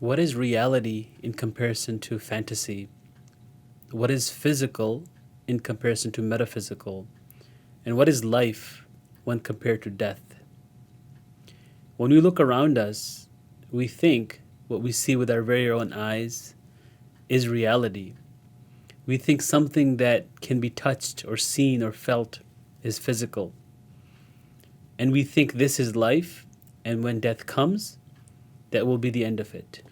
What is reality in comparison to fantasy? What is physical in comparison to metaphysical? And what is life when compared to death? When we look around us, we think what we see with our very own eyes is reality. We think something that can be touched or seen or felt is physical. And we think this is life, and when death comes, that will be the end of it.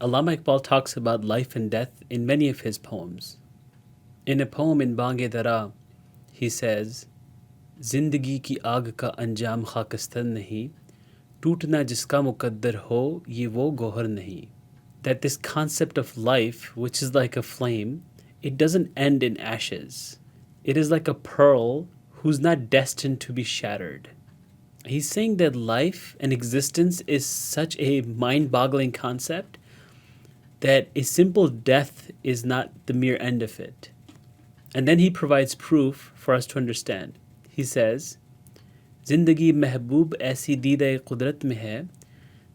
Allama Iqbal talks about life and death in many of his poems. In a poem in Bange Dara, he says, Zindagi ki aag ka anjam khakistan nahi, tootna jiska muqaddar ho, ye wo gohar nahi. That this concept of life, which is like a flame, it doesn't end in ashes. It is like a pearl who's not destined to be shattered. He's saying that life and existence is such a mind-boggling concept that a simple death is not the mere end of it. And then he provides proof for us to understand. He says, Zindagi mehboob aisi deed-e qudrat mein hai,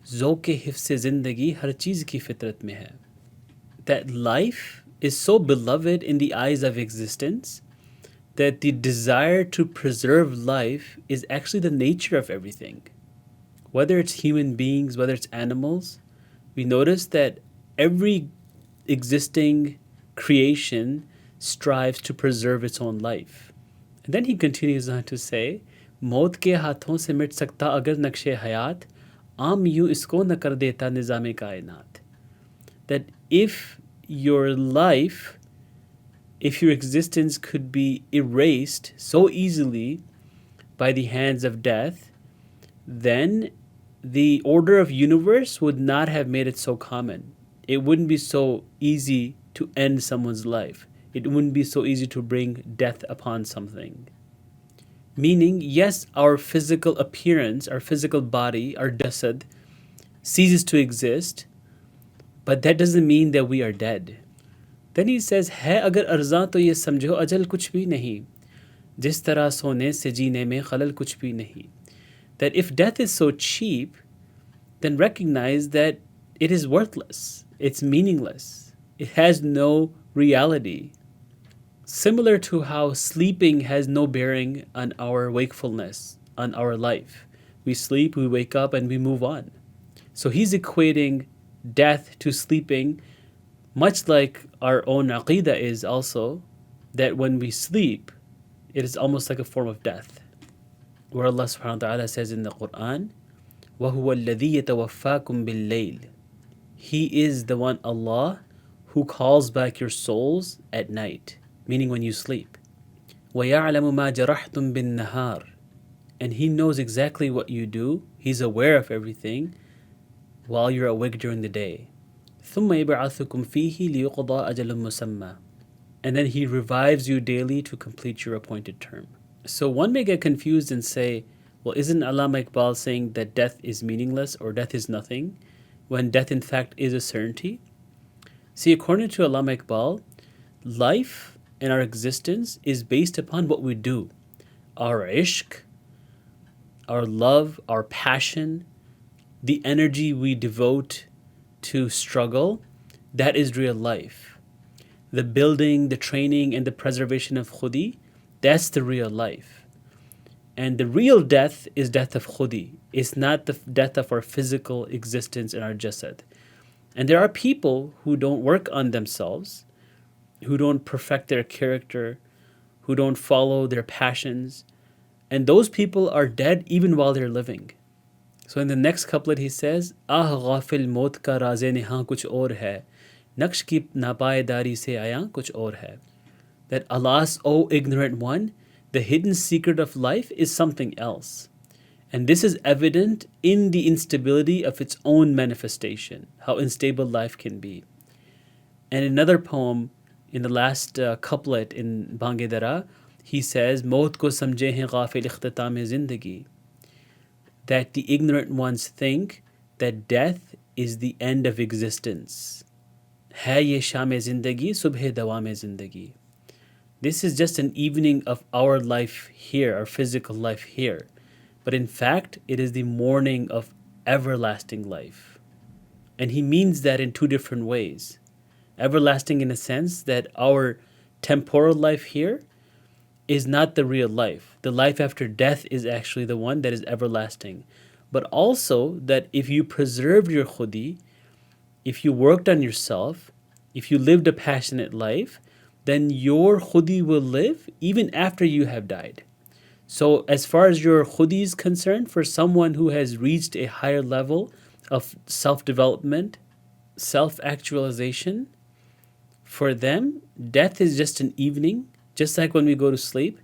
zauq-e hifz-e zindagi har cheez ki fitrat mein hai. That life is so beloved in the eyes of existence that the desire to preserve life is actually the nature of everything. Whether it's human beings, whether it's animals, we notice that every existing creation strives to preserve its own life. And then he continues on to say, Maut ke haathon se mit sakta agar nakshe hayat, aam yu isko na kar deta nizam-e kainat. That if your life, if your existence could be erased so easily by the hands of death, then the order of universe would not have made it so common. It wouldn't be so easy to end someone's life. It wouldn't be so easy to bring death upon something. Meaning, yes, our physical appearance, our physical body, our jasad, ceases to exist, but that doesn't mean that we are dead. Then he says, है अगर अर्ज़ां तो ये समझो अजल कुछ भी नहीं, जिस तरह सोने से जीने में खलल कुछ भी नहीं. That if death is so cheap, then recognize that it is worthless, it's meaningless, it has no reality. Similar to how sleeping has no bearing on our wakefulness, on our life. We sleep, we wake up, and we move on. So he's equating death to sleeping, much like our own aqidah is also, that when we sleep, it is almost like a form of death. Where Allah subhanahu wa ta'ala says in the Quran, وَهُوَ الَّذِي يَتَوَفَّاكُمْ بِاللَّيْلِ. He is the one, Allah, who calls back your souls at night, meaning when you sleep. وَيَعْلَمُ مَا جَرَحْتُمْ بِالنَّهَارِ. And He knows exactly what you do. He's aware of everything while you're awake during the day. ثُمَّ يَبْعَثُكُمْ فِيهِ لِيُقْضَى أَجَلٌ مُّسَمًّى. And then He revives you daily to complete your appointed term. So one may get confused and say, well, isn't Allama Iqbal saying that death is meaningless or death is nothing, when death in fact is a certainty? See, according to Allama Iqbal, life and our existence is based upon what we do. Our ishq, our love, our passion, the energy we devote to struggle, that is real life. The building, the training, and the preservation of khudi, that's the real life. And the real death is death of khudi. It's not the death of our physical existence in our jasad. And there are people who don't work on themselves, who don't perfect their character, who don't follow their passions, and those people are dead even while they're living. So in the next couplet he says, Ah Ghafil maut ka raze nehan kuch aur hai, Naqsh ki napayedari se aya kuch aur hai. That alas, O ignorant one, the hidden secret of life is something else. And this is evident in the instability of its own manifestation, how unstable life can be. And another poem, in the last couplet in Bange Dara, he says, Maut ko samjhe hain غافل اختتام زندگی. That the ignorant ones think that death is the end of existence. है ये शाम ज़िंदगी सुबह दोام ज़िंदगी. This is just an evening of our life here, our physical life here. But in fact, it is the morning of everlasting life. And he means that in two different ways. Everlasting in a sense that our temporal life here is not the real life. The life after death is actually the one that is everlasting. But also that if you preserved your khudi, if you worked on yourself, if you lived a passionate life, then your khudi will live even after you have died. So as far as your khudi is concerned, for someone who has reached a higher level of self-development, self-actualization, for them, death is just an evening, just like when we go to sleep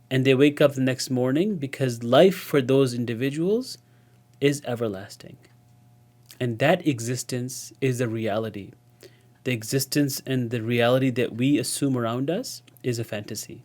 and they wake up the next morning, because life for those individuals is everlasting. And that existence is a reality. The existence and the reality that we assume around us is a fantasy.